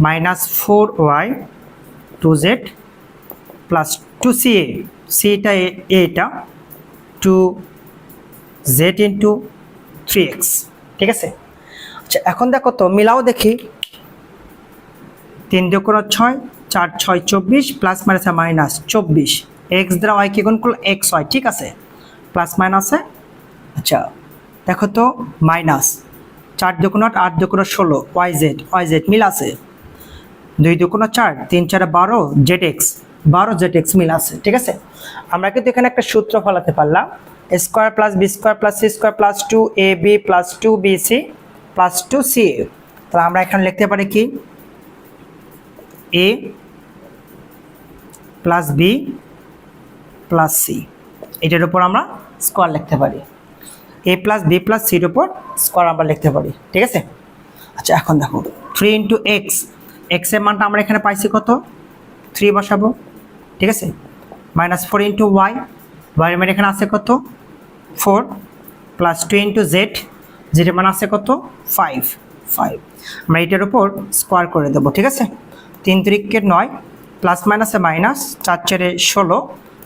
-4y 2z প্লাস 2ca, সিটা এটা 2z * 3x, ঠিক আছে। আচ্ছা, এখন দেখো তো মিলাও দেখি, 3 2 6, 4 6 24 প্লাস মাইনাস মাইনাস 24, x দ্বারা y কে গুণ করলে xy, ঠিক আছে, প্লাস মাইনাসে। আচ্ছা দেখো তো মাইনাস 4 2 8, 8 2 16 yz মিল আছে, 2 2 4, 3 4 12 zx মিল আছে, ঠিক আছে। আমরা কিন্তু এখানে একটা সূত্র ফলাতে পারলাম, a square plus b square plus c square plus 2ab plus 2bc plus 2ca। তাহলে আমরা এখানে লিখতে পারি কি, a plus b plus c, এটার উপর আমরা স্কয়ার লিখতে পারি, a plus b plus c এর উপর স্কয়ার আমরা লিখতে পারি, ঠিক আছে। আচ্ছা এখন দেখো 3 * x, x এর মানটা আমরা এখানে পাইছি কত 3 বসাবো, ঠিক আছে, -4 * y, y এর মান এখানে আছে কত 4 প্লাস 2 * z, z এর মান আছে কত 5 আমরা এটার উপর স্কয়ার করে দেবো, ঠিক আছে। 3 3 9 প্লাস মাইনাসে মাইনাস, 4 4 16,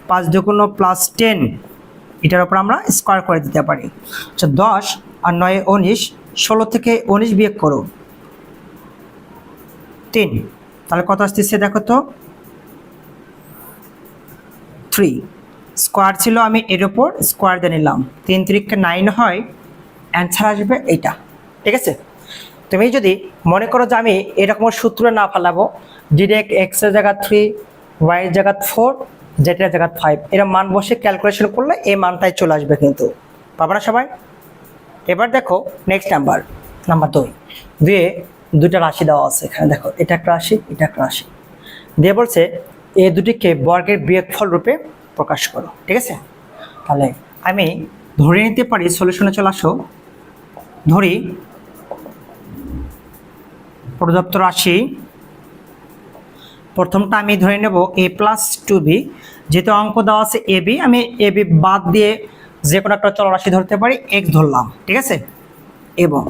5 2 প্লাস 10, এটার উপর আমরা স্কয়ার করে দিতে পারি। আচ্ছা 10 আর 9 19, 16 থেকে 19 বিয়োগ করো 3, তাহলে কত আসতেছে দেখো তো 3, স্কয়ার ছিল আমি এর উপর স্কয়ার দিয়ে নিলাম, 3 3 9 হয়, অ্যান্সার আসবে এটা, ঠিক আছে। তুমি যদি মনে করো যে আমি এরকম সূত্র না ফেলাবো, ডিরেক্ট এক্স এর জায়গা 3, ওয়াই এর জায়গা 4, জেড এর জায়গা 5, এরা মান বসে ক্যালকুলেশন করলে এই মানটাই চলে আসবে, কিন্তু পাবো না সবাই। এবার দেখো নেক্সট নাম্বার 2 দিয়ে দুটা রাশি দেওয়া আছে এখানে, দেখো এটা একটা রাশি, এটা একটা রাশি দিয়ে বলছে এই দুটিকে বর্গের বিয়োগফল রূপে প্রকাশ করো। ঠিক আছে, তাহলে আমি ধরে নিতে পারি, সলিউশনে চলে আসো, ধরি প্রদত্ত রাশি প্রথমটা আমি ধরে নেব a প্লাস 2b, যেহেতু অঙ্ক দেওয়া আছে ab, আমি ab বাদ দিয়ে যে কোনো একটা চলরাশি ধরতে পারি, x ধরলাম। ঠিক আছে, এবং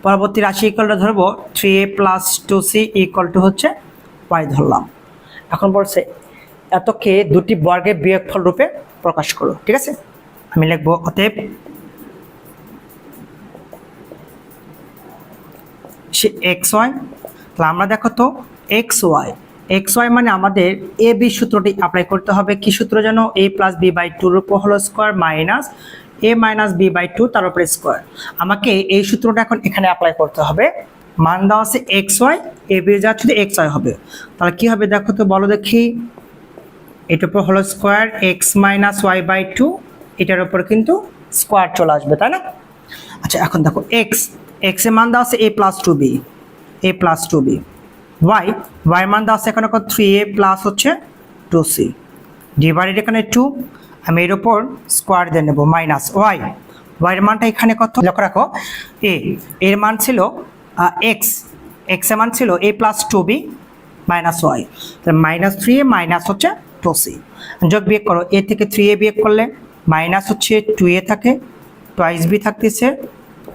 পরবর্তী রাশি ইকুয়ালটা ধরবো 3a plus 2c equal to হচ্ছে y ধরলাম। এখন বলছে এতকে দুটি বর্গের বিয়োগফল রূপে প্রকাশ করো। ঠিক আছে, আমি লিখবো অতএব সে xy, তাহলে আমরা দেখো তো xy মানে আমাদের এ বি সূত্রটি অ্যাপ্লাই করতে হবে। কি সূত্র যেন? a প্লাস বি বাই 2 উপর whole square minus a minus B by 2 তার উপর স্কোয়ার। আমাকে এই সূত্রটা এখন এখানে অ্যাপ্লাই করতে হবে। মান দেওয়া আছে xy, a বি যা শুধু xy হবে, তাহলে কি হবে দেখো তো, বলো দেখি। এটার উপর whole square X minus Y by 2, এটার উপর কিন্তু স্কোয়ার চলে আসবে, তাই না? আচ্ছা, এখন দেখো এক্স এর মান দেওয়া আছে a প্লাস 2b, ওয়াই মান দেওয়া আছে এখানে 3a প্লাস হচ্ছে 2c ডিভাইডেড এখানে 2, আমি এর উপর স্কোয়ার দিয়ে নেব মাইনাস ওয়াই এর মানটা এখানে কত লক্ষ্য রাখো, এর মান ছিল এক্স এর মান ছিল a plus 2b minus Y, তাহলে মাইনাস 3a মাইনাস হচ্ছে 2c, যোগ বিয়োগ করো, a থেকে 3a বিয়োগ করলে মাইনাস হচ্ছে 2a থাকে, টুয়াইস b থাকতেছে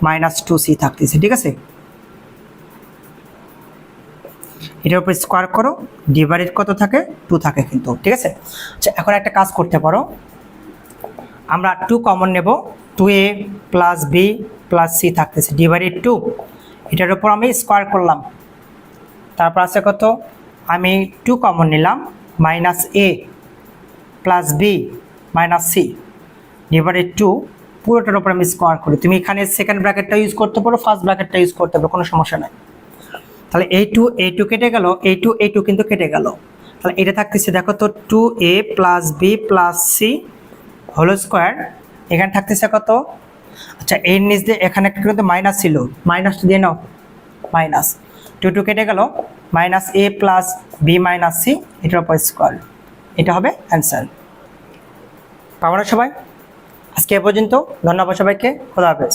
মাইনাস 2c থাকতেছে। ঠিক আছে, এটার উপর স্কোয়ার করো, ডিভাইডেড কত থাকে? 2 থাকে কিন্তু। ঠিক আছে, আচ্ছা এখন একটা কাজ করতে পারো, আমরা 2 কমন নেব, 2a plus b plus c থাকতেছে ডিভাইডেড 2, এটার উপর আমি স্কোয়ার করলাম, তারপর আছে কত, আমি 2 কমন নিলাম, minus a plus b minus c divided 2, পুরোটার উপর আমি স্কোয়ার করি। তুমি এখানে সেকেন্ড ব্র্যাকেটটা ইউজ করতে পারো, ফার্স্ট ব্র্যাকেটটা ইউজ করতে পারো, কোনো সমস্যা নাই। তাহলে a2 কেটে গেল, a2 কিন্তু কেটে গেল, তাহলে এটা থাকতেছে দেখো তো 2a plus b plus c whole square, এখানে থাকতেছে কত, আচ্ছা এর নিচ দিয়ে এখানে একটা কিন্তু মাইনাস ছিল, মাইনাসটা দিয়ে নাও, মাইনাস 2 কেটে গেল, minus a plus b minus c এটার উপর স্কোয়ার, এটা হবে অ্যান্সার। পাবো না সবাই? আজকে এ পর্যন্ত, ধন্যবাদ সবাইকে, খোদা হাফেজ।